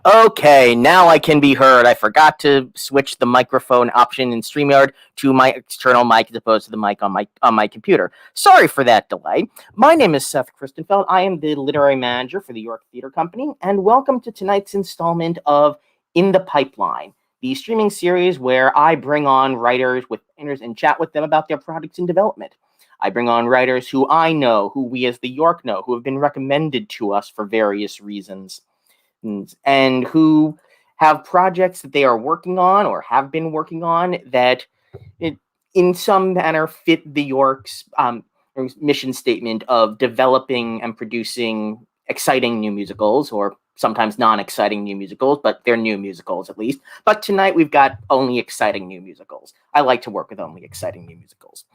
Okay, now I can be heard. I forgot to switch the microphone option in StreamYard to my external mic as opposed to the mic on my computer. Sorry for that delay. My name is Seth Christenfeld. I am the literary manager for the York Theater Company, and welcome to tonight's installment of In the Pipeline, the streaming series where I bring on writers and chat with them about their projects in development. I bring on writers who I know, who we as the York know, who have been recommended to us for various reasons, and who have projects that they are working on or have been working on that in some manner fit the York's mission statement of developing and producing exciting new musicals, or sometimes non-exciting new musicals, but they're new musicals at least. But tonight we've got only exciting new musicals. I like to work with only exciting new musicals.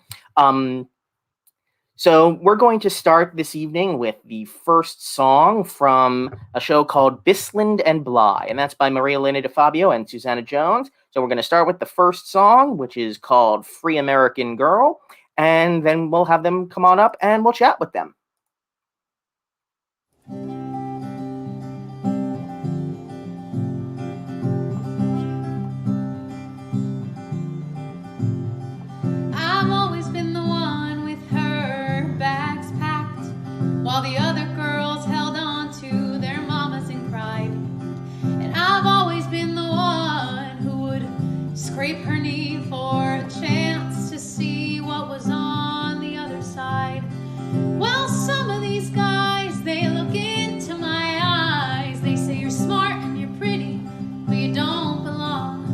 So we're going to start this evening with the first song from a show called BISLAND and BLY, and that's by Marialena DiFabbio and Susannah Jones. So we're going to start with the first song, which is called Free American Girl, and then we'll have them come on up and we'll chat with them. While the other girls held on to their mamas and cried. And I've always been the one who would scrape her knee for a chance to see what was on the other side. Well, some of these guys, they look into my eyes. They say you're smart and you're pretty, but you don't belong.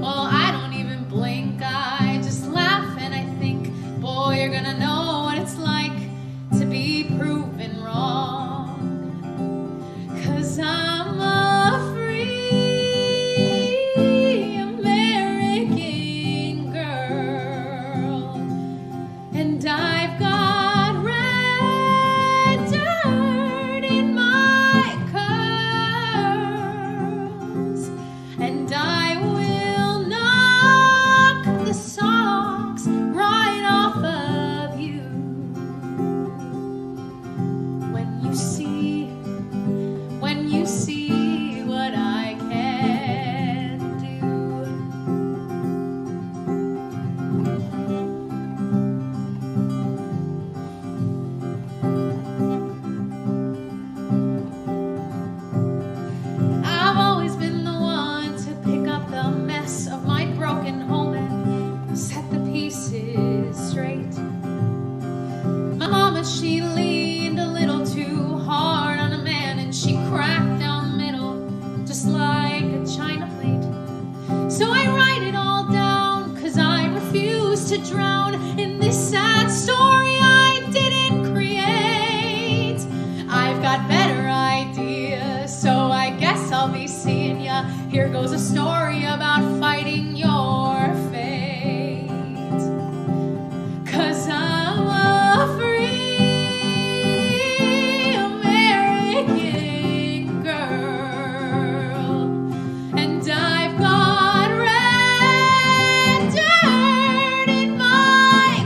Well, I don't even blink, I just laugh and I think, boy, you're gonna know what it's like to be proven wrong, 'cause I'm a free American girl, and I've got red dirt in my curls, and I will knock the socks right off of you. When you see what I can do. I've always been the one to pick up the mess of my broken home and set the pieces straight. My mama, she leaned a little too hard on a man and she cracked down the middle just like a china plate. So I write it all down 'cause I refuse to drown in this sad story I didn't create. I've got better ideas, so I guess I'll be seeing ya. Here goes a story about fighting your fate, 'cause I'm a free American girl, and I've got red dirt in my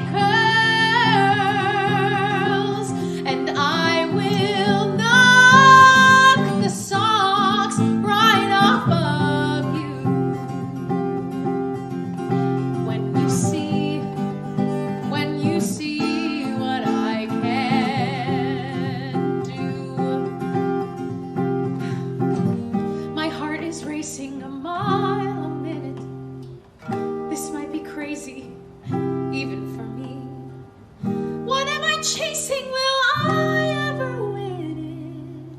curls, and I will knock the socks right off of you. When you see what I can do. My heart is racing a mile a minute. This might be crazy, even for me. What am I chasing? Will I ever win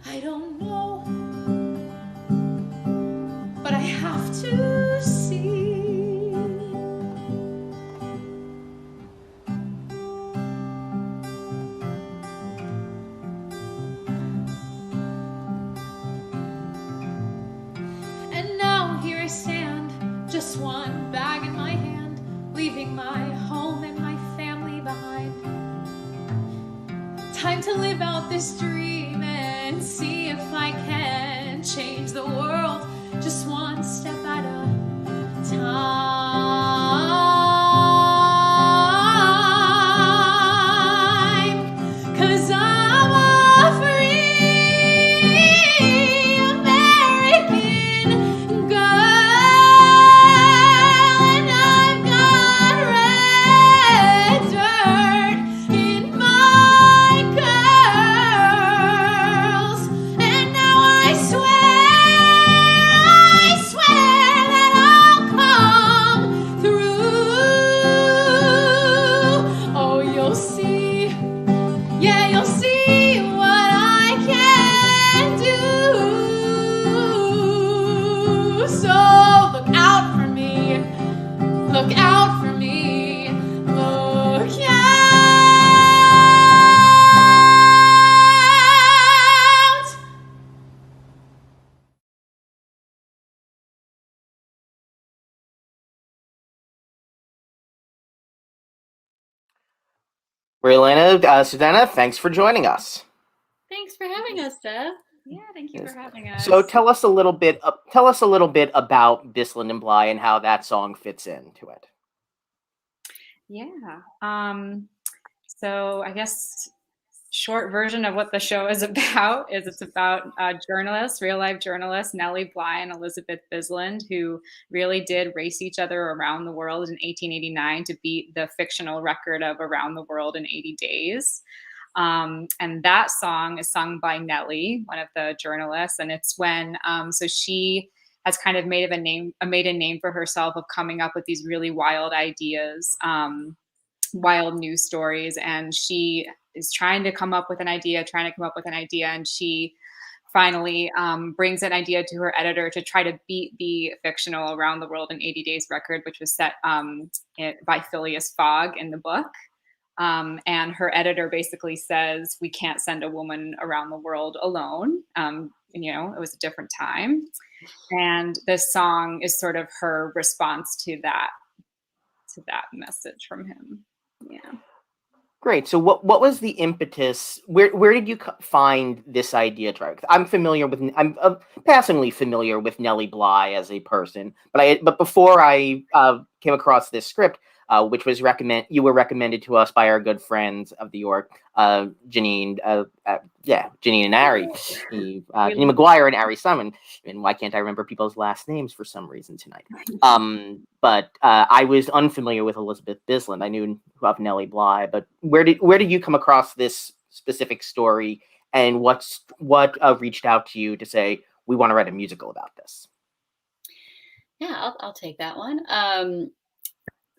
it? I don't know, but I have to see. And now here I stand, just one bag in my hand, leaving my home and my family behind. Time to live out this dream and see if I can change the world just one step at a time. 'Cause I'm a free Marialena, Susannah, thanks for joining us. Thanks for having us, Steph. Yeah, thank you Yes. for having us. So tell us a little bit about BISLAND and BLY and how that song fits into it. Yeah. So I guess short version of what the show is about is it's about journalists, real life journalists, Nellie Bly and Elizabeth Bisland, who really did race each other around the world in 1889 to beat the fictional record of Around the World in 80 Days. And that song is sung by Nellie, one of the journalists, and it's when so she has kind of made a maiden name for herself of coming up with these really wild ideas, wild news stories, and she is trying to come up with an idea, and she finally brings an idea to her editor to try to beat the fictional Around the World in 80 Days record, which was set by Phileas Fogg in the book. And her editor basically says, we can't send a woman around the world alone. It was a different time. And this song is sort of her response to that message from him. Yeah. Great. So what was the impetus? Where did you find this idea, Troy? I'm passingly familiar with Nellie Bly as a person, but before I came across this script, which was recommended to us by our good friends of the York, Janine and Ari, Janine McGuire and Ari Simon. And why can't I remember people's last names for some reason tonight? But I was unfamiliar with Elizabeth Bisland. I knew of Nellie Bly, but where did you come across this specific story, and what reached out to you to say we want to write a musical about this? Yeah, I'll take that one.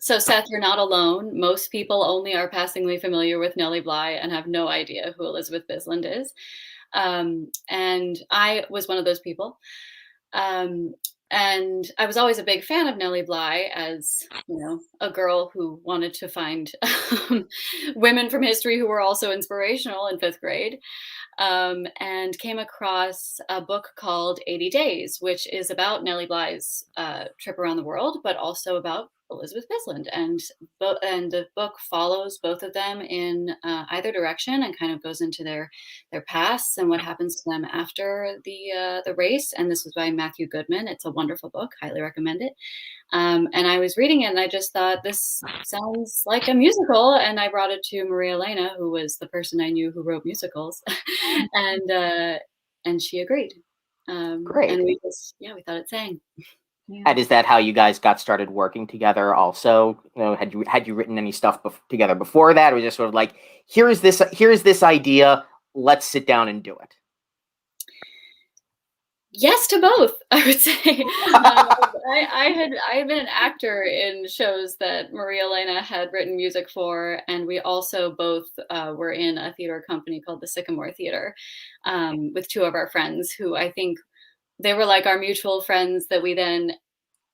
So Seth, you're not alone. Most people only are passingly familiar with Nellie Bly and have no idea who Elizabeth Bisland is. And I was one of those people. And I was always a big fan of Nellie Bly as, a girl who wanted to find women from history who were also inspirational in 5th grade. And came across a book called 80 Days, which is about Nellie Bly's trip around the world, but also about Elizabeth Bisland. And the book follows both of them in either direction and kind of goes into their pasts and what happens to them after the race. And this was by Matthew Goodman. It's a wonderful book. Highly recommend it. And I was reading it and I just thought, this sounds like a musical. And I brought it to Marialena, who was the person I knew who wrote musicals. And she agreed. Great. And we thought it sang. Yeah. And is that how you guys got started working together also? Had you written any stuff together before that, or just sort of like, here's this idea, let's sit down and do it? Yes to both, I would say. I had been an actor in shows that Marialena had written music for, and we also both were in a theater company called the Sycamore Theater with two of our friends who I think they were like our mutual friends that we then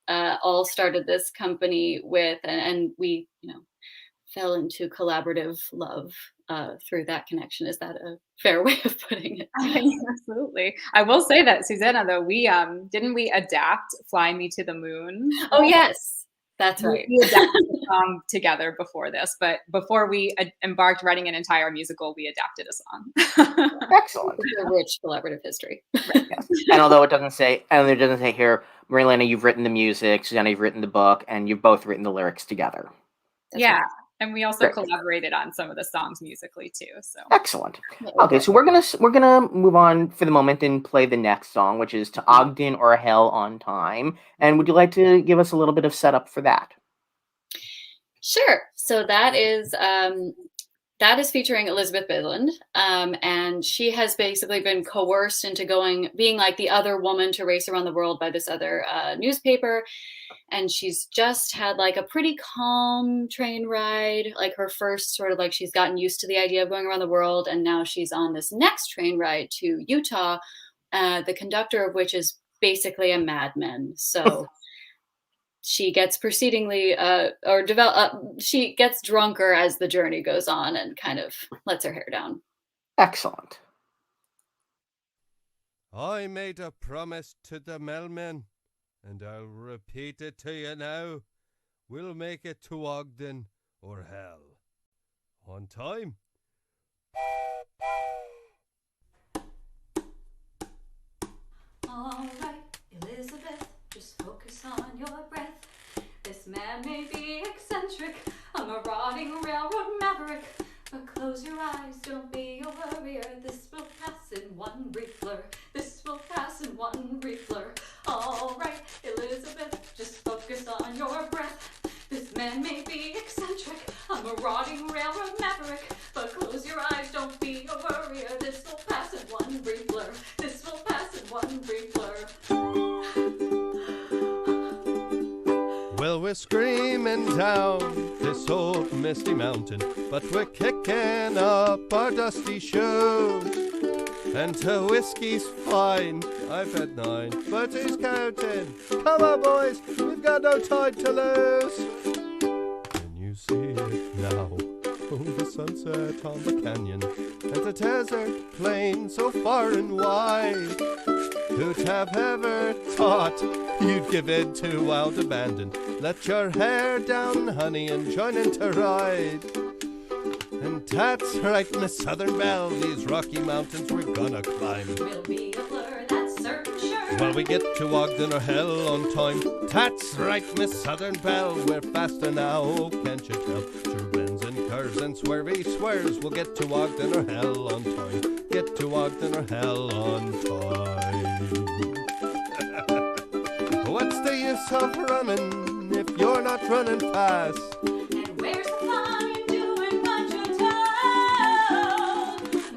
all started this company with, and we fell into collaborative love through that connection. Is that a fair way of putting it? Absolutely. I will say that, Susannah, though, we didn't we adapt Fly Me to the Moon? Oh, yes. That's right. We adapted the song together before this, but before we embarked writing an entire musical, we adapted a song. Excellent. It's a rich collaborative history. Right, yes. And although it doesn't say here, Marialena, you've written the music, Susannah, you've written the book, and you've both written the lyrics together. That's right. And we also collaborated on some of the songs musically too. So excellent. Okay, so we're gonna move on for the moment and play the next song, which is "To Ogden or Hell on Time." And would you like to give us a little bit of setup for that? Sure. So that is featuring Elizabeth Bisland, and she has basically been coerced into being like the other woman to race around the world by this other newspaper. And she's just had like a pretty calm train ride, like her first sort of like she's gotten used to the idea of going around the world. And now she's on this next train ride to Utah, the conductor of which is basically a madman. So she gets she gets drunker as the journey goes on and kind of lets her hair down. Excellent. I made a promise to the mailman, and I'll repeat it to you now. We'll make it to Ogden or hell on time. All right, Elizabeth, just focus on your breath. This man may be eccentric, a marauding railroad maverick, but close your eyes, don't be a worrier. This will pass in one brief blur. This will pass in one brief blur. All right, Elizabeth, just focus on your breath. This man may be eccentric, a marauding railroad maverick, but close your eyes, don't be a worrier. This will pass in one brief blur. This will pass in one brief blur. Well, we're screaming down this old misty mountain, but we're kicking up our dusty shoes. And to whiskey's fine, I've had 9, but who's counting? Come on, boys, we've got no time to lose. Can you see it now? Oh, the sunset on the canyon, and the desert plain so far and wide. Who'd have ever thought you'd give in to wild abandon? Let your hair down, honey, and join in to ride. And that's right, Miss Southern Belle, these rocky mountains we're gonna climb. Will be a blur, that's certain sure. While we get to Ogden or hell on time. That's right, Miss Southern Belle, we're faster now, can't you tell? Through bends and curves and swervy swerves, we'll get to Ogden or hell on time. Get to Ogden or hell on time. What's the use of running if you're not running fast? And where's the fun in doing what you're told?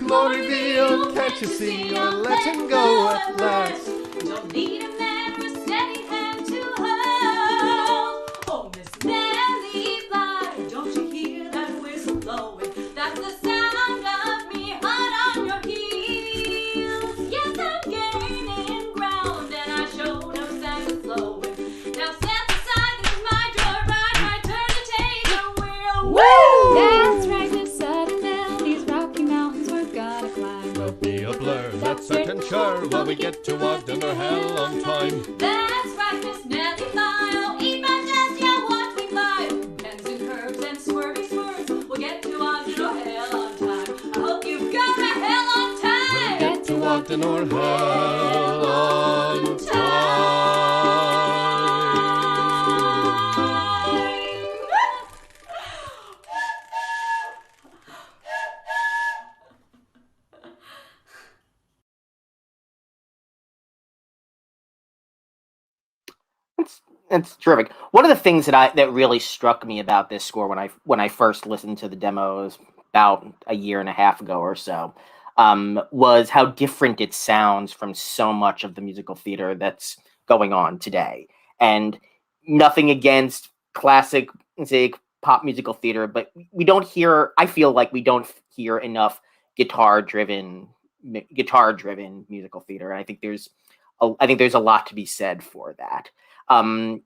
More reveal, can't you see you're letting go at last? Don't need a man with steady hand to hold. Oh, Miss Nellie Bly, don't you hear that whistle blowing? That's the sound of me hot on your heels. Yes, I'm gaining ground, and I show no signs of slowing. Now step aside, this is my joy ride. I turn to take the wheel. Woo! That's right, Miss Southern Belle. These Rocky Mountains we're gonna climb. There'll be a blur, that's certain sure, while we get to Ogden or hell on time. That's right, Miss Nellie Bly. Oh, eat my chest, yeah, watch me fly. Bends and curves and swervy swerves. We'll get to Ogden or hell on time. I hope you've got a hell on time. Get to Ogden or hell on time. It's terrific. One of the things that really struck me about this score when I first listened to the demos about a year and a half ago or so was how different it sounds from so much of the musical theater that's going on today. And nothing against classic music, pop musical theater, but I feel like we don't hear enough guitar-driven musical theater. And I think there's a lot to be said for that. And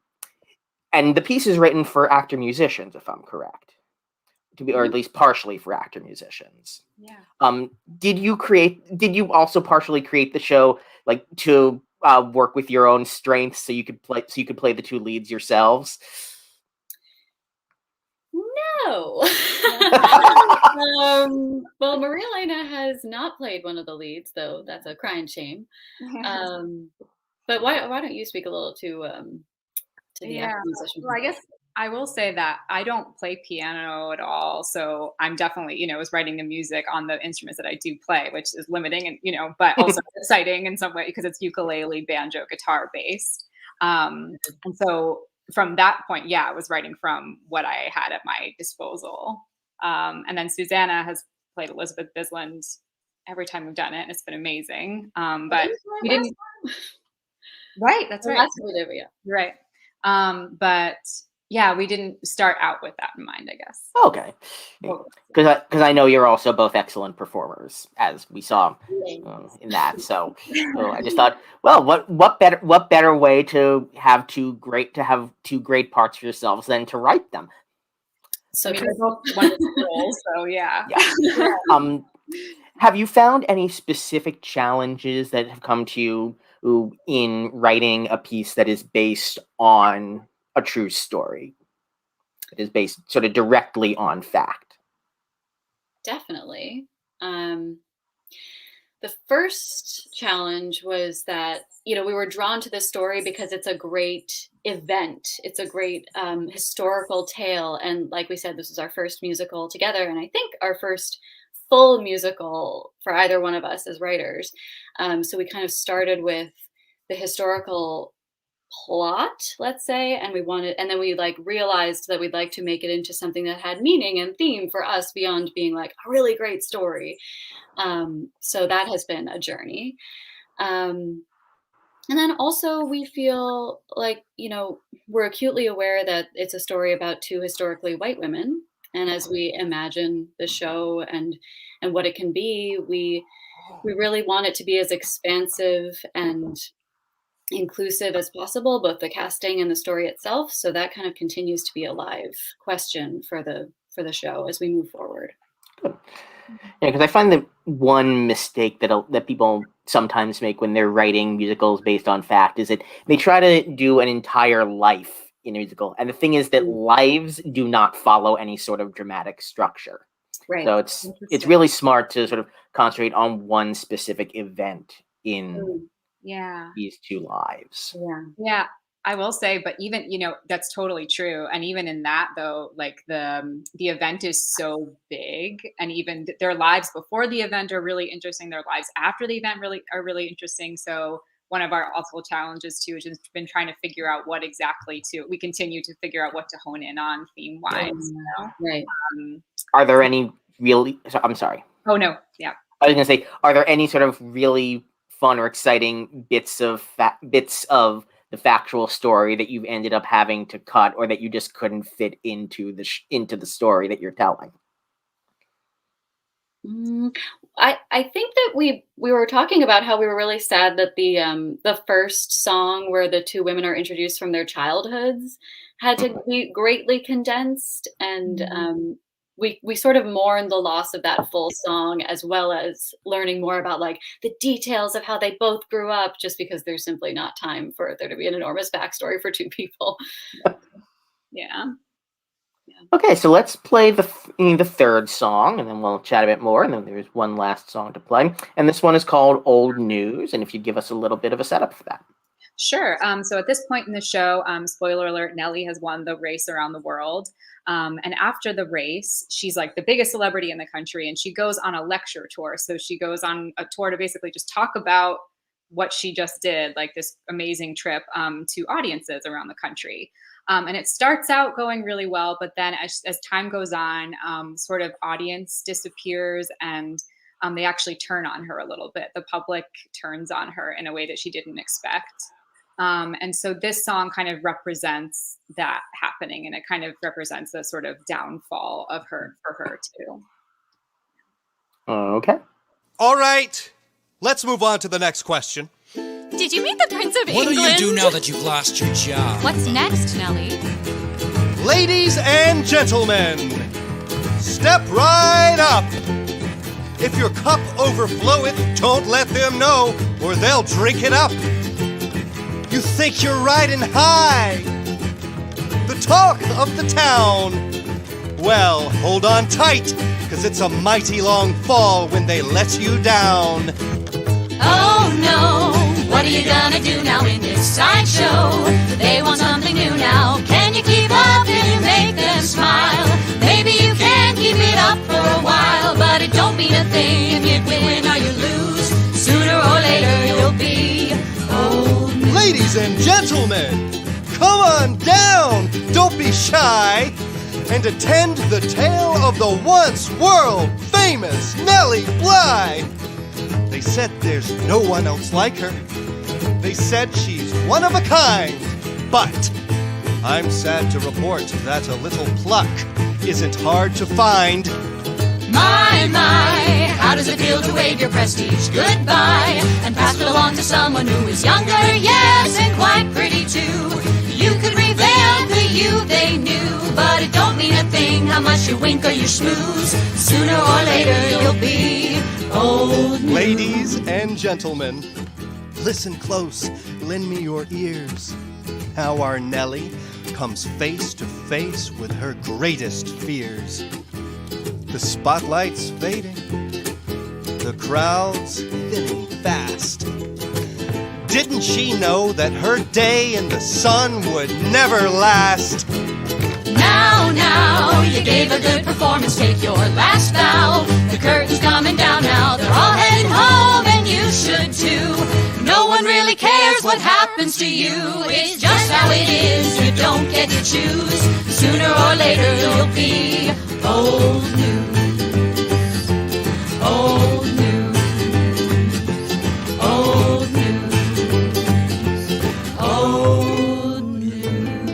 the piece is written for actor-musicians, if I'm correct, or at least partially for actor-musicians. Yeah. Did you also partially create the show like to work with your own strengths so you could play the two leads yourselves? No. Well, Marialena has not played one of the leads, though. That's a crying shame. But why don't you speak a little to the actor musician? Well, I guess I will say that I don't play piano at all, so I'm definitely, was writing the music on the instruments that I do play, which is limiting and, but also exciting in some way because it's ukulele, banjo, guitar based. And so from that point, I was writing from what I had at my disposal. And then Susannah has played Elizabeth BISLAND every time we've done it, and it's been amazing. But we didn't. Right, that's right. That's what we did, yeah. You're right. But we didn't start out with that in mind, I guess. Okay, because I know you're also both excellent performers, as we saw in that. So I just thought, well, what better way to have two great parts for yourselves than to write them? So they're both wonderful roles, so yeah. Have you found any specific challenges that have come to you in writing a piece that is based on a true story? It is based sort of directly on fact. Definitely. The first challenge was that, we were drawn to this story because it's a great event. It's a great historical tale. And like we said, this is our first musical together. And I think our first full musical for either one of us as writers. So we kind of started with the historical plot, let's say, and then we realized that we'd like to make it into something that had meaning and theme for us beyond being like a really great story. So that has been a journey. And then also we feel like, we're acutely aware that it's a story about two historically white women. And as we imagine the show and what it can be, we really want it to be as expansive and inclusive as possible, both the casting and the story itself. So that kind of continues to be a live question for the show as we move forward. Yeah, because I find that one mistake that people sometimes make when they're writing musicals based on fact is that they try to do an entire life in a musical. And the thing is that lives do not follow any sort of dramatic structure. Right. So it's really smart to sort of concentrate on one specific event in these two lives. Yeah. I will say, but even, that's totally true. And even in that though, like the event is so big, and even their lives before the event are really interesting. Their lives after the event are really interesting. So one of our also challenges too has just been trying to figure out what exactly we continue to figure out what to hone in on theme wise. Right. Are there any really, I'm sorry. Oh no. Yeah. I was going to say, are there any sort of really fun or exciting bits of the factual story that you've ended up having to cut, or that you just couldn't fit into the story that you're telling? I think that we were talking about how we were really sad that the first song where the two women are introduced from their childhoods had to be greatly condensed, and we sort of mourn the loss of that full song, as well as learning more about like the details of how they both grew up, just because there's simply not time for there to be an enormous backstory for two people. Yeah. Okay, so let's play the third song, and then we'll chat a bit more, and then there's one last song to play. And this one is called Old News, and if you'd give us a little bit of a setup for that. Sure. So at this point in the show, spoiler alert, Nellie has won the race around the world. And after the race, she's like the biggest celebrity in the country, and she goes on a lecture tour. So she goes on a tour to basically just talk about what she just did, like this amazing trip to audiences around the country. And it starts out going really well, but then as time goes on, sort of audience disappears, and they actually turn on her a little bit. The public turns on her in a way that she didn't expect. And so this song kind of represents that happening, and it kind of represents the sort of downfall of her for her too. Okay. All right, let's move on to the next question. Did you meet the Prince of What England? do you do now that you've lost your job? What's next, Nellie? Ladies and gentlemen, step right up. If your cup overfloweth, don't let them know, or they'll drink it up. You think you're riding high, the talk of the town. Well, hold on tight, 'cause it's a mighty long fall when they let you down. Oh no, what are you gonna do now in this sideshow? They want something new now. Can you keep up? Can you make them smile? Maybe you can keep it up for a while, but it don't mean a thing if you win or you lose. Sooner or later you'll be old news. Ladies and gentlemen, come on down, don't be shy, and attend the tale of the once world-famous Nellie Bly. They said there's no one else like her. They said she's one of a kind. But I'm sad to report that a little pluck isn't hard to find. My, how does it feel to wave your prestige goodbye and pass it along to someone who is younger, yes, and quite pretty too? You could revamp the you they knew, but it don't mean a thing how much you wink or you schmooze. Sooner or later you'll be old news. Ladies and gentlemen, listen close, lend me your ears. How our Nellie comes face to face with her greatest fears. The spotlight's fading, the crowd's thinning fast. Didn't she know that her day in the sun would never last? Now, you gave a good performance, take your last bow. The curtain's coming down now, they're all heading home, and you should too. No one really cares what happens to you, it's just how it is, you don't get to choose. Sooner or later you'll be old news. Old news. Old news. Old news.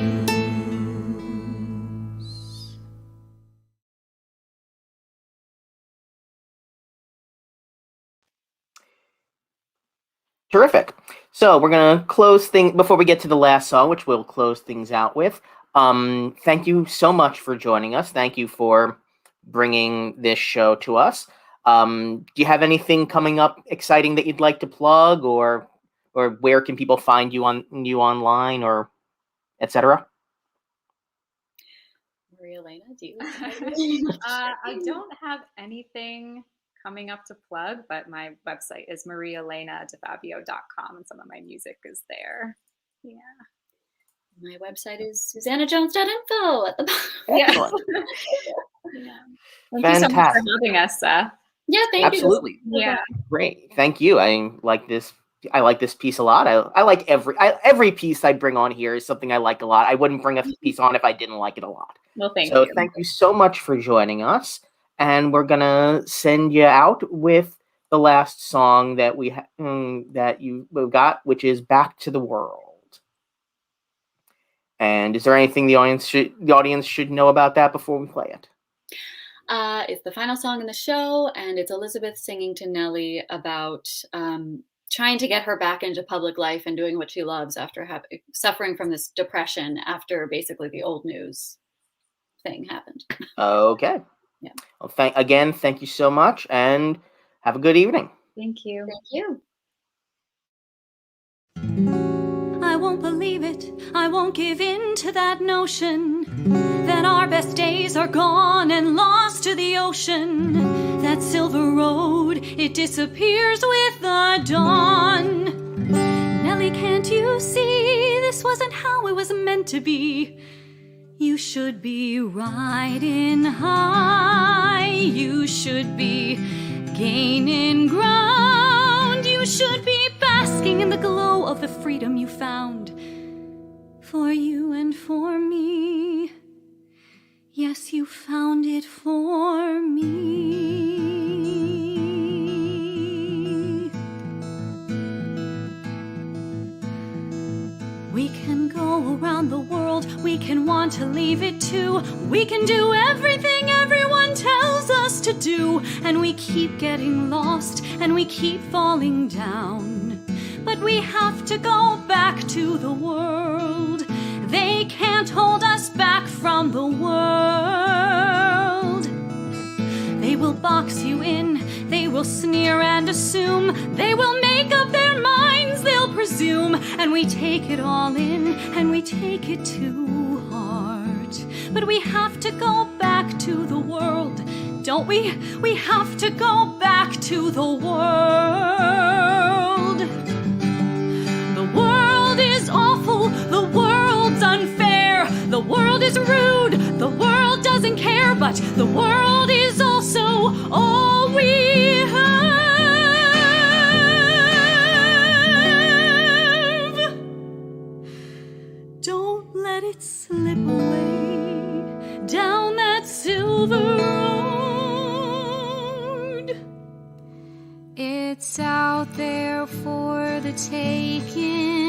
Terrific. So we're gonna close things before we get to the last song, which we'll close things out with. Thank you so much for joining us. Thank you for bringing this show to us. Do you have anything coming up exciting that you'd like to plug, or where can people find you online, or etc.? Marialena, do you? I don't have anything coming up to plug, but my website is marialena.DiFabbio.com, and some of my music is there. Yeah. My website is susannahjones.info at the bottom. Excellent. Yeah. Thank you so much for having us, Seth. Yeah, thank Absolutely. you. Yeah. Great. Thank you. I like this piece a lot. I like every piece I bring on here is something I like a lot. I wouldn't bring a piece on if I didn't like it a lot. Well, thank you. So thank you so much for joining us. And we're gonna send you out with the last song that we got, which is "Back to the World." And is there anything the audience should know about that before we play it? It's the final song in the show, and it's Elizabeth singing to Nellie about trying to get her back into public life and doing what she loves after suffering from this depression after basically the old news thing happened. Okay. Yeah. Well, thank you so much, and have a good evening. Thank you. Thank you. I won't believe it, I won't give in to that notion that our best days are gone and lost to the ocean. That silver road, it disappears with the dawn. Nellie, can't you see this wasn't how it was meant to be? You should be riding high, you should be gaining ground, you should be basking in the glow of the freedom you found for you and for me. Yes, you found it for me. We can go around the world, we can want to leave it too. We can do everything everyone tells us to do, and we keep getting lost and we keep falling down. But we have to go back to the world. They can't hold us back from the world. They will box you in, they will sneer and assume, they will make up their minds, they'll presume, and we take it all in and we take it to heart. But we have to go back to the world, don't we? We have to go back to the world. The world is awful, the world's unfair, the world is rude, the world doesn't care, but the world is also all we have. Don't let it slip away down that silver road. It's out there for the taking.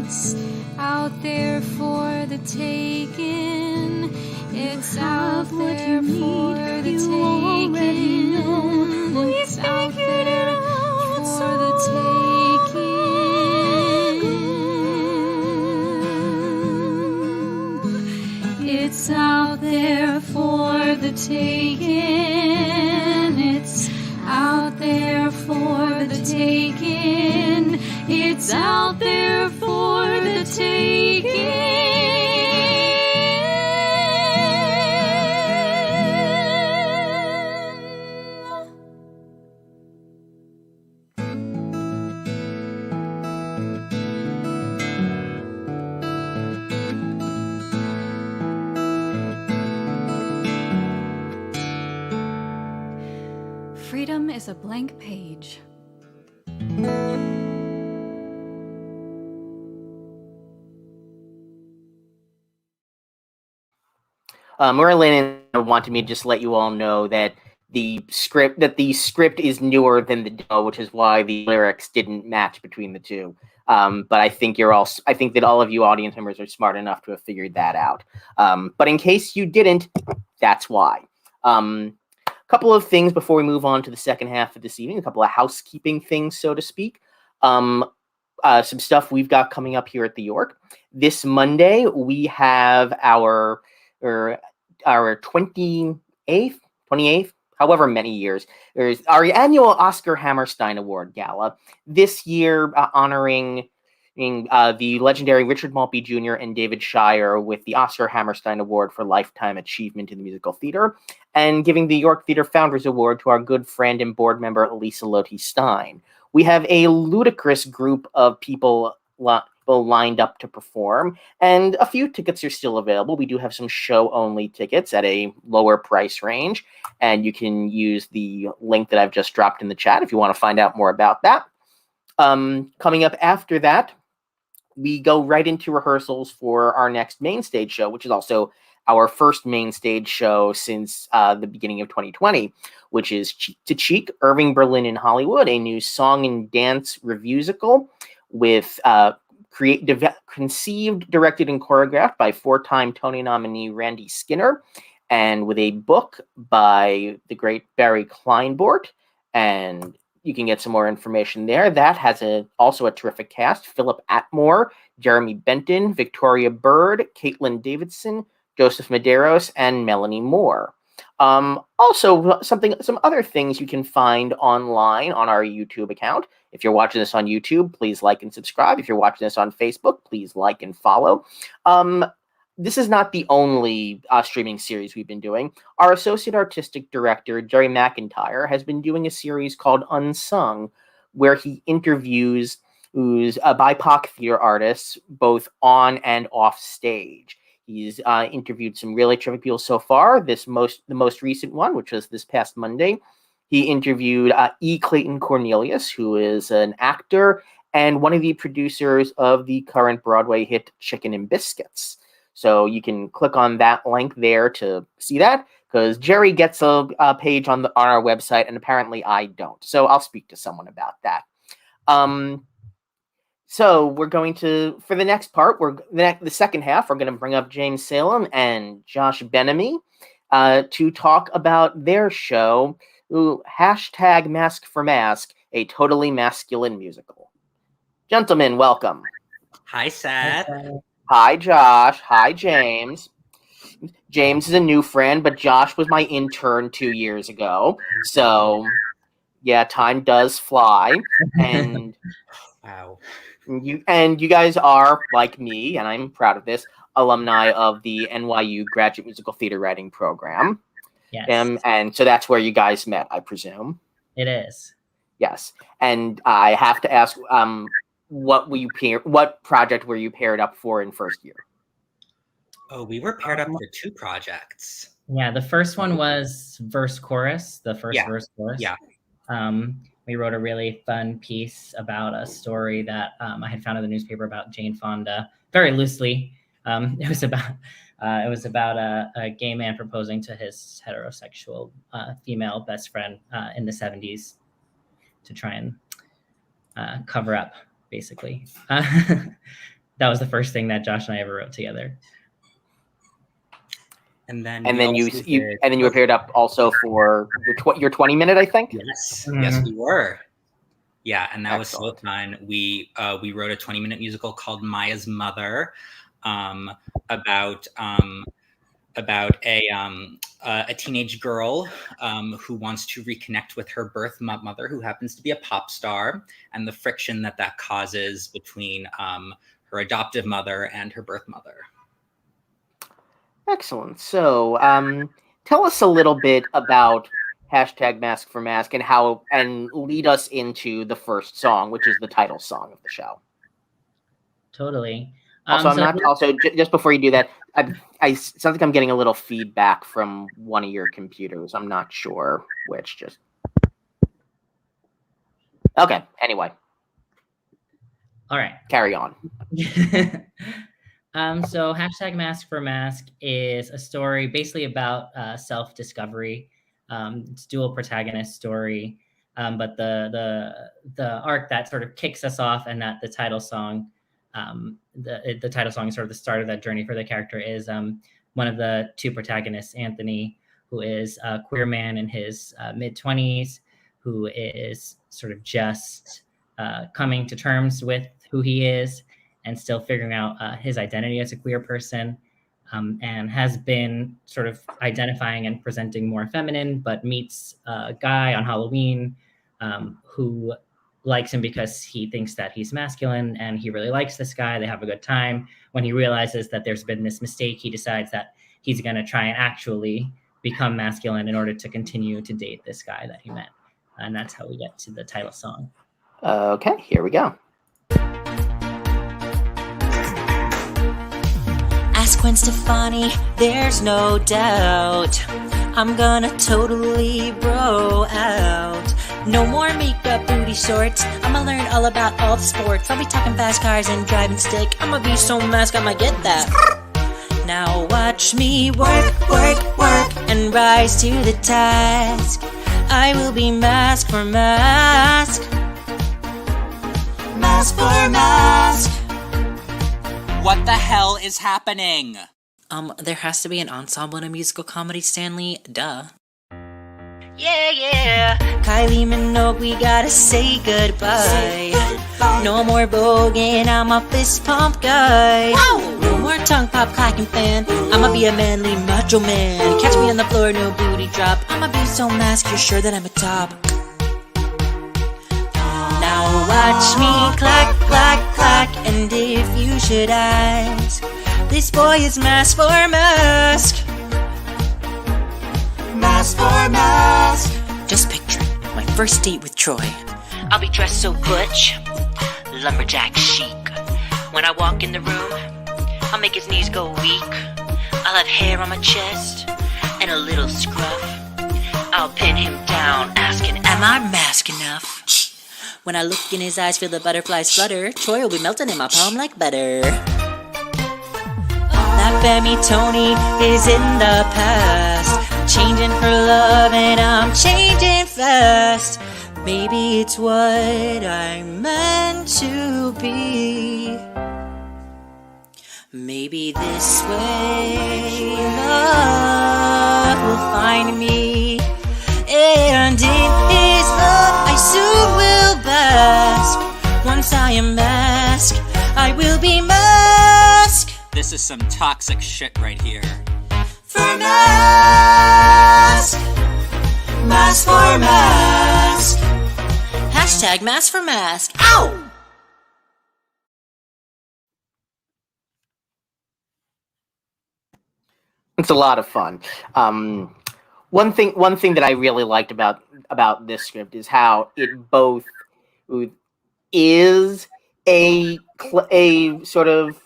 It's out there for the taking. It's out there for the taking. It's out there for the taking. It's out there for the taking. It's out there for the taking. It's out there for the taking. lies a blank page. Marialena wanted me to just let you all know that the script is newer than the demo, which is why the lyrics didn't match between the two. But I think that all of you audience members are smart enough to have figured that out. But in case you didn't, that's why. A couple of things before we move on to the second half of this evening, a couple of housekeeping things, so to speak. Some stuff we've got coming up here at the York. This Monday, we have our 28th, however many years, there's our annual Oscar Hammerstein Award Gala. This year, honoring the legendary Richard Maltby Jr. and David Shire with the Oscar Hammerstein Award for Lifetime Achievement in the Musical Theater, and giving the York Theater Founders Award to our good friend and board member, Elisa Loti Stein. We have a ludicrous group of people lined up to perform, and a few tickets are still available. We do have some show-only tickets at a lower price range, and you can use the link that I've just dropped in the chat if you want to find out more about that. Coming up after that, we go right into rehearsals for our next main stage show, which is also our first main stage show since the beginning of 2020, which is Cheek to Cheek, Irving Berlin in Hollywood, a new song and dance revusical with conceived, directed, and choreographed by four-time Tony nominee Randy Skinner, and with a book by the great Barry Kleinbort. And you can get some more information there. That has also a terrific cast: Philip Atmore, Jeremy Benton, Victoria Bird, Caitlin Davidson, Joseph Medeiros, and Melanie Moore. Also, some other things you can find online on our YouTube account. If you're watching this on YouTube, please like and subscribe. If you're watching this on Facebook, please like and follow. This is not the only streaming series we've been doing. Our associate artistic director, Jerry McIntyre, has been doing a series called Unsung, where he interviews BIPOC theater artists both on and off stage. He's interviewed some really terrific people so far. The most recent one, which was this past Monday, he interviewed E. Clayton Cornelius, who is an actor and one of the producers of the current Broadway hit Chicken and Biscuits. So you can click on that link there to see that, because Jerry gets a page on our website, and apparently I don't. So I'll speak to someone about that. So we're going to, for the next part, the second half, we're going to bring up James Salem and Josh Benamy to talk about their show, #Mask for Mask, a totally masculine musical. Gentlemen, welcome. Hi, Seth. Hi, Josh. Hi, James. James is a new friend, but Josh was my intern 2 years ago. So, yeah, time does fly. And wow. You guys are, like me, and I'm proud of this, alumni of the NYU Graduate Musical Theater Writing Program. Yes. And so that's where you guys met, I presume. It is. Yes. And I have to ask, what project were you paired up for in first year? Oh, we were paired up for 2 projects. Yeah, the first one was verse chorus, verse chorus. Yeah. We wrote a really fun piece about a story that I had found in the newspaper about Jane Fonda, very loosely. It was about a gay man proposing to his heterosexual female best friend in the 70s to try and cover up, basically. That was the first thing that Josh and I ever wrote together. And then you were paired up also for your 20-minute, I think. Yes, yes, we were. Yeah, and that was so fun. We wrote a 20-minute musical called Maya's Mother, about a teenage girl who wants to reconnect with her birth mother, who happens to be a pop star, and the friction that causes between her adoptive mother and her birth mother. Excellent. So, tell us a little bit about #Mask for Mask and lead us into the first song, which is the title song of the show. Totally. Just before you do that, I sounds like I'm getting a little feedback from one of your computers. I'm not sure which. Okay. Anyway, All right. carry on. So hashtag Mask for Mask is a story basically about self-discovery. It's dual protagonist story, but the arc that sort of kicks us off and that the title song, the title song is sort of the start of that journey for the character is one of the two protagonists, Anthony, who is a queer man in his mid-20s, who is sort of just coming to terms with who he is and still figuring out his identity as a queer person, and has been sort of identifying and presenting more feminine, but meets a guy on Halloween who likes him because he thinks that he's masculine, and he really likes this guy. They have a good time. When he realizes that there's been this mistake, he decides that he's going to try and actually become masculine in order to continue to date this guy that he met. And that's how we get to the title song. Okay, here we go. Ask Gwen Stefani, there's no doubt I'm gonna totally bro out. No more makeup, booty shorts. I'ma learn all about all the sports. I'll be talking fast cars and driving stick. I'ma be so mask, I'ma get that. Now watch me work, work, work, and rise to the task. I will be mask for mask. Mask for mask. What the hell is happening? There has to be an ensemble in a musical comedy, Stanley. Duh. Yeah. Kylie Minogue, we gotta say goodbye. No more voguing, I'm a fist pump guy. Ow! No more tongue pop clacking fan. I'ma be a manly macho man. Catch me on the floor, no booty drop. I'ma be so masked, you're sure that I'm a top. Now watch me clack, clack, clack. And if you should ask, this boy is mask for mask. Mask for mask. Just picture it, my first date with Troy. I'll be dressed so butch, lumberjack chic. When I walk in the room, I'll make his knees go weak. I'll have hair on my chest and a little scruff. I'll pin him down, asking, am I mask enough? When I look in his eyes, feel the butterflies flutter. Troy will be melting in my palm like butter. That Femi Tony is in the past. Changing for love and I'm changing fast. Maybe it's what I'm meant to be. Maybe this way love will find me. And in his love I soon will bask. Once I am mask, I will be mask. This is some toxic shit right here. For mask. Mask for mask. Hashtag mask for mask. Ow! It's a lot of fun. One thing that I really liked about this script is how it both is a sort of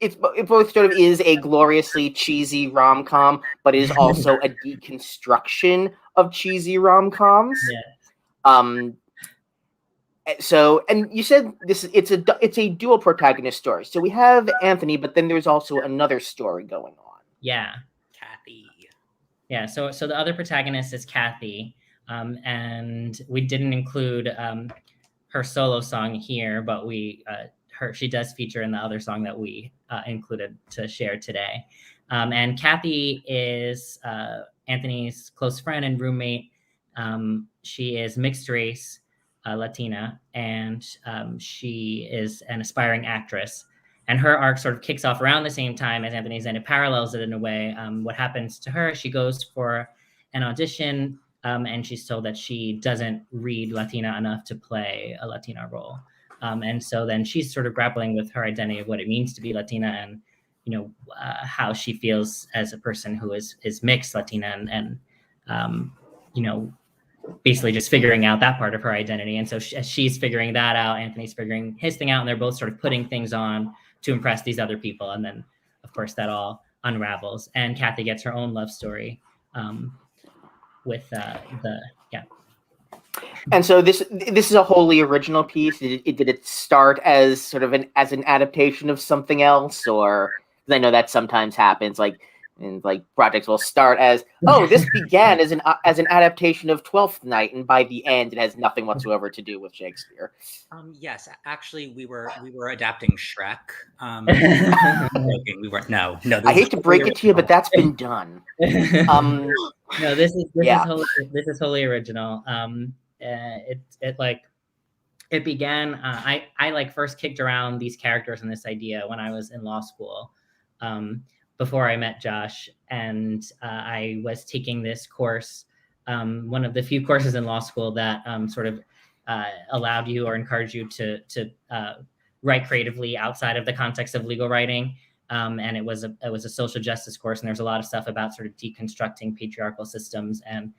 it both sort of is a gloriously cheesy rom-com, but is also a deconstruction of cheesy rom-coms. Yeah. So, and you said it's a dual protagonist story. So we have Anthony, but then there's also another story going on. Yeah. Kathy. Yeah, so the other protagonist is Kathy, and we didn't include her solo song here, but she does feature in the other song that we included to share today. And Kathy is Anthony's close friend and roommate. She is mixed race, Latina, and she is an aspiring actress. And her arc sort of kicks off around the same time as Anthony's, and it parallels it in a way. What happens to her, she goes for an audition, and she's told that she doesn't read Latina enough to play a Latina role. And so then she's sort of grappling with her identity of what it means to be Latina, and how she feels as a person who is mixed Latina, and basically just figuring out that part of her identity. And so as she's figuring that out, Anthony's figuring his thing out, and they're both sort of putting things on to impress these other people. And then, of course, that all unravels. And Kathy gets her own love story with. And so this is a wholly original piece. Did it start as sort of an adaptation of something else, or because I know that sometimes happens, like projects will start as, oh, this began as an adaptation of Twelfth Night, and by the end it has nothing whatsoever to do with Shakespeare. Yes, actually, we were adapting Shrek. We weren't. No. I hate to break it to you, but that's been done. No, this is wholly original. It began. I first kicked around these characters and this idea when I was in law school. Before I met Josh, and I was taking this course, one of the few courses in law school that sort of allowed you or encouraged you to write creatively outside of the context of legal writing. And it was a social justice course, and there's a lot of stuff about sort of deconstructing patriarchal systems, and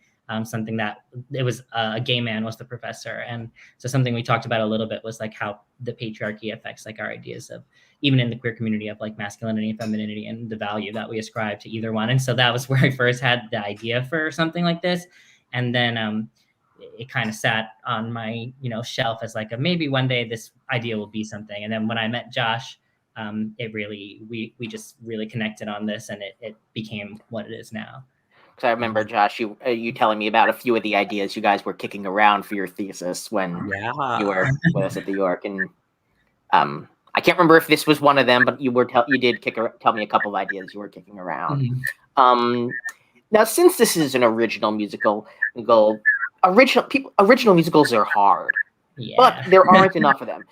something that it was a gay man was the professor. And so something we talked about a little bit was like how the patriarchy affects like our ideas of, even in the queer community, of like masculinity and femininity and the value that we ascribe to either one. And so that was where I first had the idea for something like this. And then it kind of sat on my, shelf as like maybe one day this idea will be something. And then when I met Josh, we just really connected on this, and it became what it is now. Because I remember, Josh, you telling me about a few of the ideas you guys were kicking around for your thesis when you were with us at the York, and I can't remember if this was one of them, but you did tell me a couple of ideas you were kicking around. Mm-hmm. Now, since this is an original musical, original musicals are hard, but there aren't enough of them.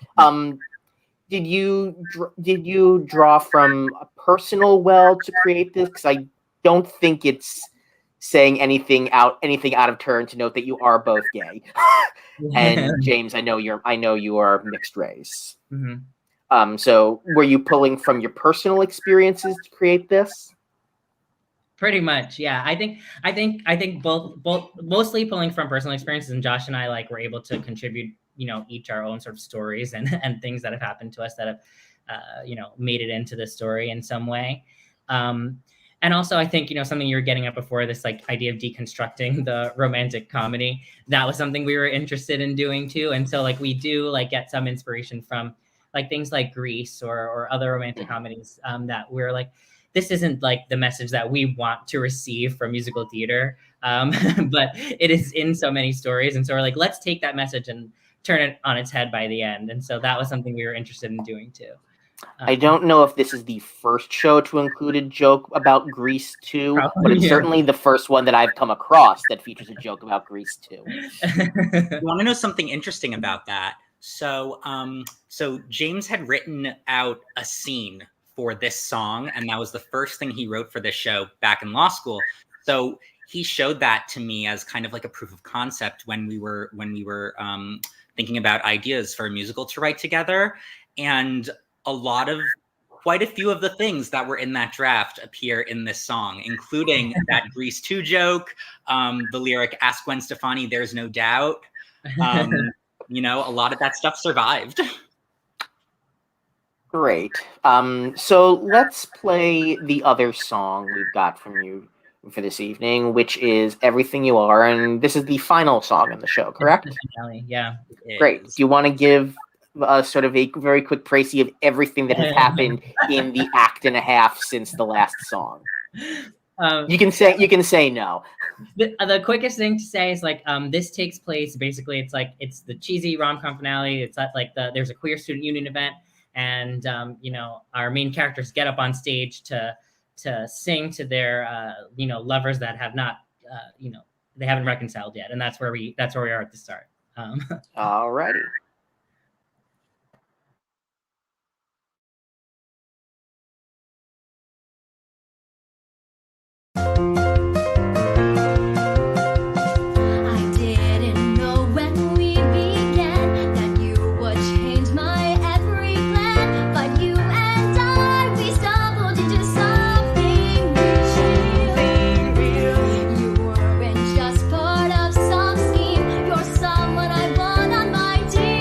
Did you draw from a personal well to create this? Because I don't think it's saying anything out of turn to note that you are both gay. And James, I know you are mixed race. Mm-hmm. So were you pulling from your personal experiences to create this? Pretty much, yeah. I think both mostly pulling from personal experiences, and Josh and I were able to contribute, each our own sort of stories and things that have happened to us that have, made it into the story in some way. And also, I think, something you were getting at before, this idea of deconstructing the romantic comedy, that was something we were interested in doing too. And so we do get some inspiration from things like Grease or other romantic comedies that we're this isn't the message that we want to receive from musical theater, but it is in so many stories. And so we're let's take that message and turn it on its head by the end. And so that was something we were interested in doing too. I don't know if this is the first show to include a joke about Grease 2, but it's certainly the first one that I've come across that features a joke about Grease 2. You want to know something interesting about that? So James had written out a scene for this song, and that was the first thing he wrote for this show back in law school. So he showed that to me as kind of a proof of concept when we were thinking about ideas for a musical to write together. And quite a few of the things that were in that draft appear in this song, including that Grease 2 joke, the lyric, "Ask Gwen Stefani, there's no doubt." A lot of that stuff survived. Great. So let's play the other song we've got from you for this evening, which is Everything You Are. And this is the final song in the show, correct? Yeah. Great. Do you want to give sort of a very quick précis of everything that has happened in the act and a half since the last song? You can say no. The quickest thing to say is this takes place basically. It's the cheesy rom-com finale. It's there's a queer student union event, and our main characters get up on stage to sing to their lovers that have not they haven't reconciled yet, and that's where we are at the start. Alrighty. Just part of some scheme. You're someone I want on my team.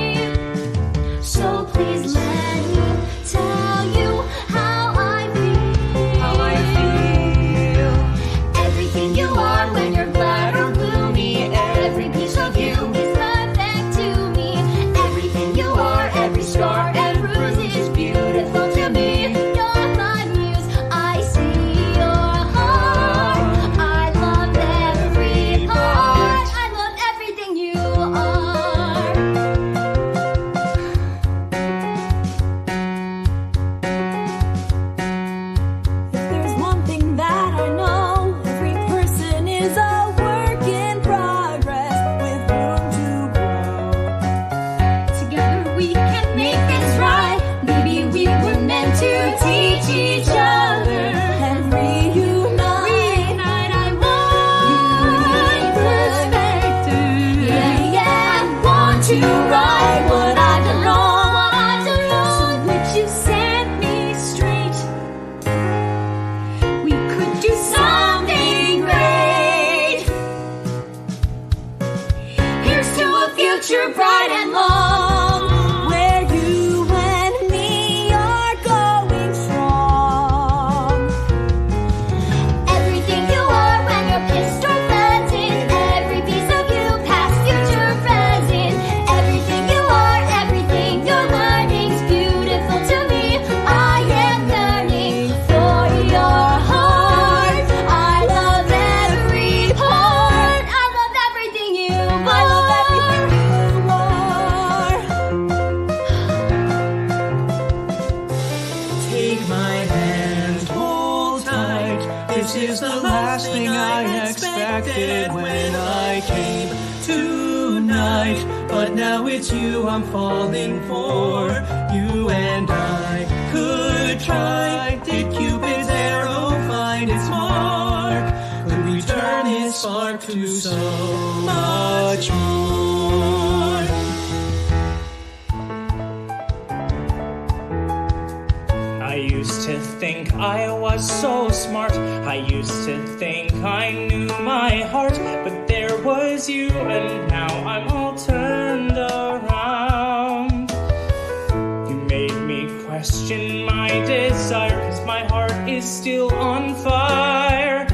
we can make this right. Maybe we were meant to teach each other and reunite. Reunite, I want perspective. Yeah, yeah, I want to right what I've done wrong. What I've done wrong. So would you set me straight? We could do something great. Here's to a future bright and long, where you and me are going strong. Everything you are when you're pissed or present, every piece of you, past, future, present. Everything you are, everything you're learning's beautiful to me. I am yearning for your heart. I love every part. I love everything you are. I love everything Take my hand, hold tight. This is the last thing I expected when I came tonight. But now it's you I'm falling for. You and I could try. Did Cupid's arrow find its mark? Could we turn his spark to so much more? I used to think I was so smart. I used to think I knew my heart. But there was you, and now I'm all turned around. You made me question my desire, 'cause my heart is still on fire.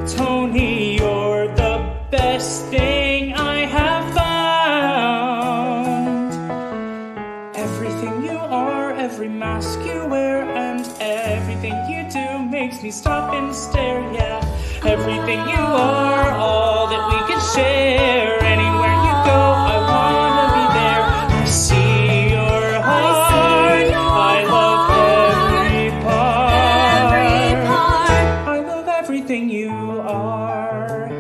Tony, you're the best thing I have found. Everything you are, every mask you wear, and everything you do makes me stop and stare, yeah. Everything you are, all that we can share. Anywhere you go, I wanna be there. I see your heart. I love every part. I love everything you are.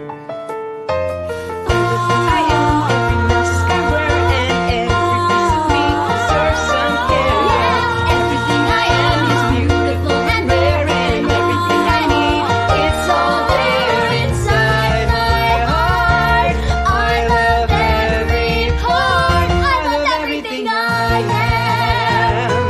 I am every mask I wear, and every piece of me deserves some care. Yeah, everything I am is beautiful and rare, and everything I need, it's all there inside my heart. I love every part. I love everything I am.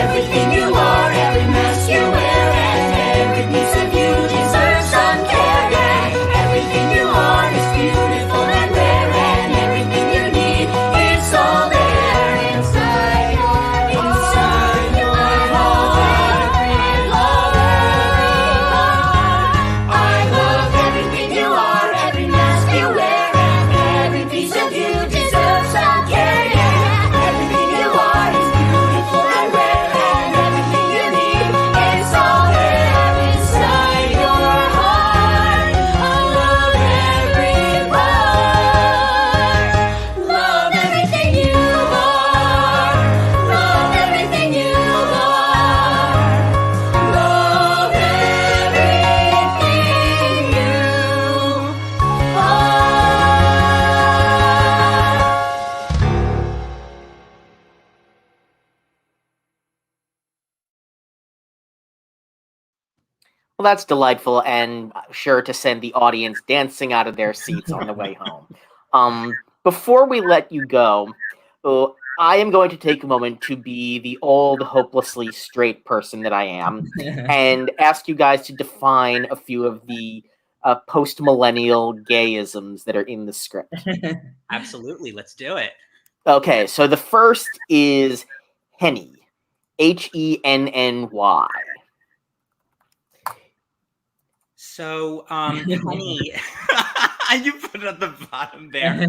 Everything you are, every mask you wear, and every piece of you deserves some care. Yeah. Everything you are is beautiful and rare, and everything you need, it's all there inside your heart. I love everything you are, every mask you wear, and every piece of you deserves some care. Yeah. Everything you are is beautiful and rare, and everything you need, it's all there inside your heart. I love every part. Love everything you are. Love everything you are. Love everything you are. Well, that's delightful and sure to send the audience dancing out of their seats on the way home. Before we let you go, I am going to take a moment to be the old, hopelessly straight person that I am and ask you guys to define a few of the post-millennial gayisms that are in the script. Absolutely, let's do it. Okay, so the first is Henny. Henny. So, honey, you put it at the bottom there.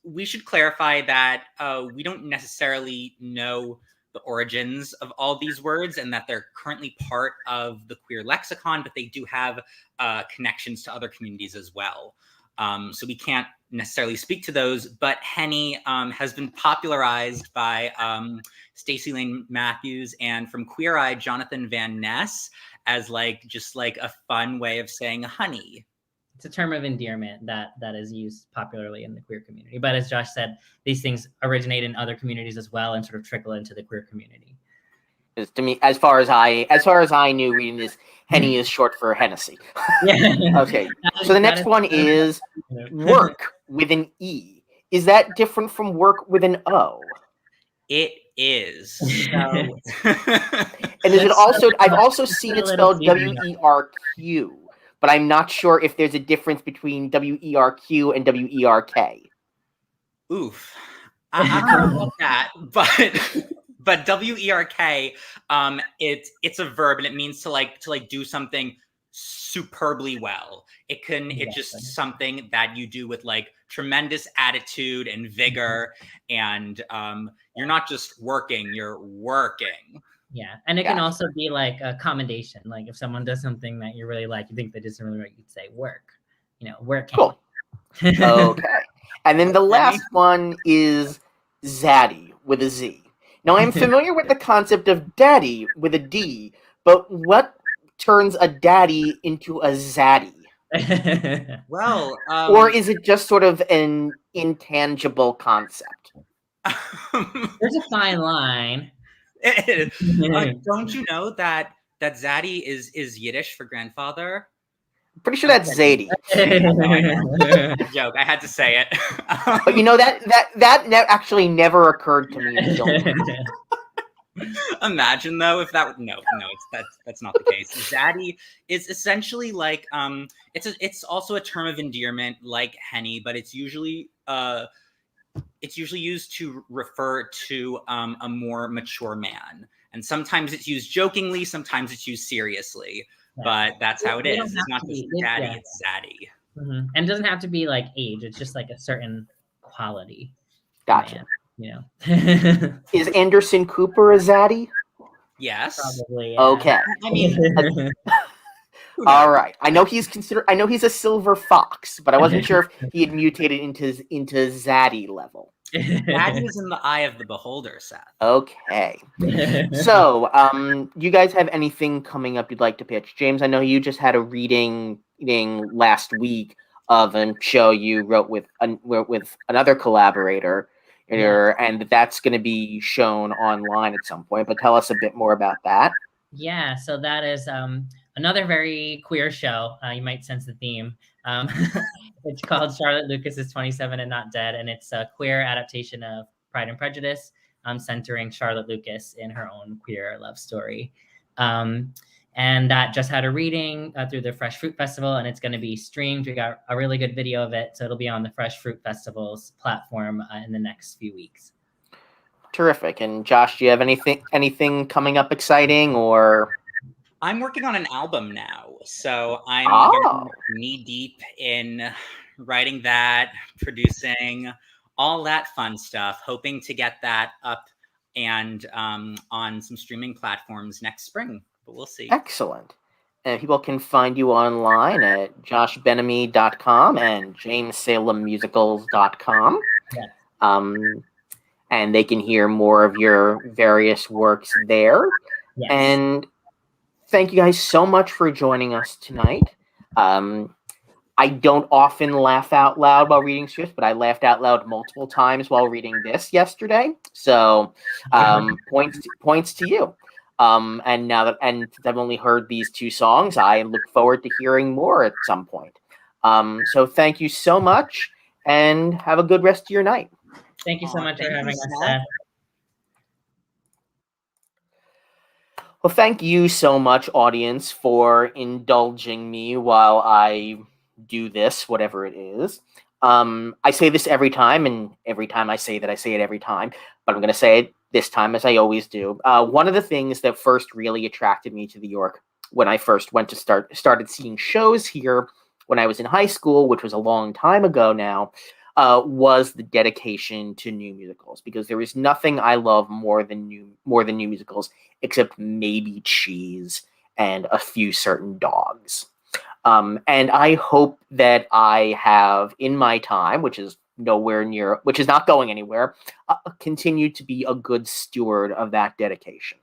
We should clarify that we don't necessarily know the origins of all these words and that they're currently part of the queer lexicon, but they do have connections to other communities as well. So we can't necessarily speak to those, but Henny has been popularized by Stacey Lane Matthews and from Queer Eye, Jonathan Van Ness, as just a fun way of saying honey. it's a term of endearment that is used popularly in the queer community. But as Josh said, these things originate in other communities as well and sort of trickle into the queer community. To me, as far as I knew, reading this, Henny is short for Hennessy. Okay, so the next one is work with an E. Is that different from work with an O? It is. So... And is it also? I've also seen it spelled WERQ, but I'm not sure if there's a difference between WERQ and WERK. Oof, I don't know about that, but WERK, it's a verb and it means to do something superbly well. It's just something that you do with like tremendous attitude and vigor, and you're not just working, you're working. Yeah, and it can also be like a commendation. Like if someone does something that you really like, you think they did something really right, you'd say work. Work. Cool. Okay. And then the last one is zaddy with a Z. Now, I'm familiar with the concept of daddy with a D, but what turns a daddy into a zaddy? Well, or is it just sort of an intangible concept? There's a fine line. Don't you know that zaddy is Yiddish for grandfather? Pretty sure that's Zadie. Joke. I had to say it. But that actually never occurred to me until now. Imagine though if that no, that's not the case. Zaddy is essentially like it's also a term of endearment like Henny, but it's usually used to refer to a more mature man, and sometimes it's used jokingly, sometimes it's used seriously. But that's how it is. It's not just daddy, it's zaddy. Mm-hmm. And it doesn't have to be like age. It's just like a certain quality. Gotcha. Man, Is Anderson Cooper a zaddy? Yes. Probably. Yeah. Okay. I mean, all right. I know he's a silver fox, but I wasn't sure if he had mutated into zaddy level. Zaddy is in the eye of the beholder, Seth. Okay. So, you guys have anything coming up you'd like to pitch? James, I know you just had a reading last week of a show you wrote with another collaborator, and that's going to be shown online at some point. But tell us a bit more about that. Yeah, so that is another very queer show. You might sense the theme. It's called Charlotte Lucas is 27 and Not Dead, and it's a queer adaptation of Pride and Prejudice, centering Charlotte Lucas in her own queer love story. And that just had a reading through the Fresh Fruit Festival, and it's going to be streamed. We got a really good video of it, so it'll be on the Fresh Fruit Festival's platform in the next few weeks. Terrific. And Josh, do you have anything coming up exciting, or? I'm working on an album now, so I'm knee deep in writing that, producing, all that fun stuff, hoping to get that up and on some streaming platforms next spring, but we'll see. Excellent. And people can find you online at joshbenamy.com and jamessalemmusicals.com. Yeah. And they can hear more of your various works there. Yes. And thank you guys so much for joining us tonight. I don't often laugh out loud while reading scripts, but I laughed out loud multiple times while reading this yesterday. So points to you. And now that I've only heard these two songs, I look forward to hearing more at some point. So thank you so much, and have a good rest of your night. Thank you so much for having us, Seth. Well, thank you so much, audience, for indulging me while I do this, whatever it is. I say this every time, and every time I say that, I say it every time, but I'm going to say it this time as I always do. One of the things that first really attracted me to New York when I first went to started seeing shows here when I was in high school, which was a long time ago now, was the dedication to new musicals, because there is nothing I love more than new musicals, except maybe cheese and a few certain dogs. And I hope that I have, in my time, which is not going anywhere, continued to be a good steward of that dedication.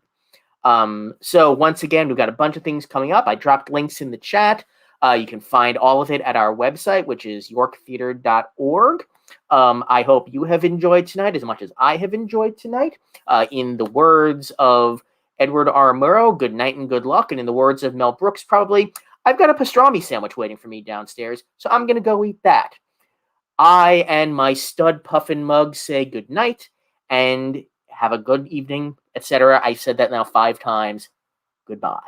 So once again, we've got a bunch of things coming up. I dropped links in the chat. You can find all of it at our website, which is yorktheater.org. I hope you have enjoyed tonight as much as I have enjoyed tonight. In the words of Edward R. Murrow, good night and good luck. And in the words of Mel Brooks, probably, I've got a pastrami sandwich waiting for me downstairs, so I'm going to go eat that. I and my stud puffin mug say good night and have a good evening, etc. I said that now 5 times. Goodbye.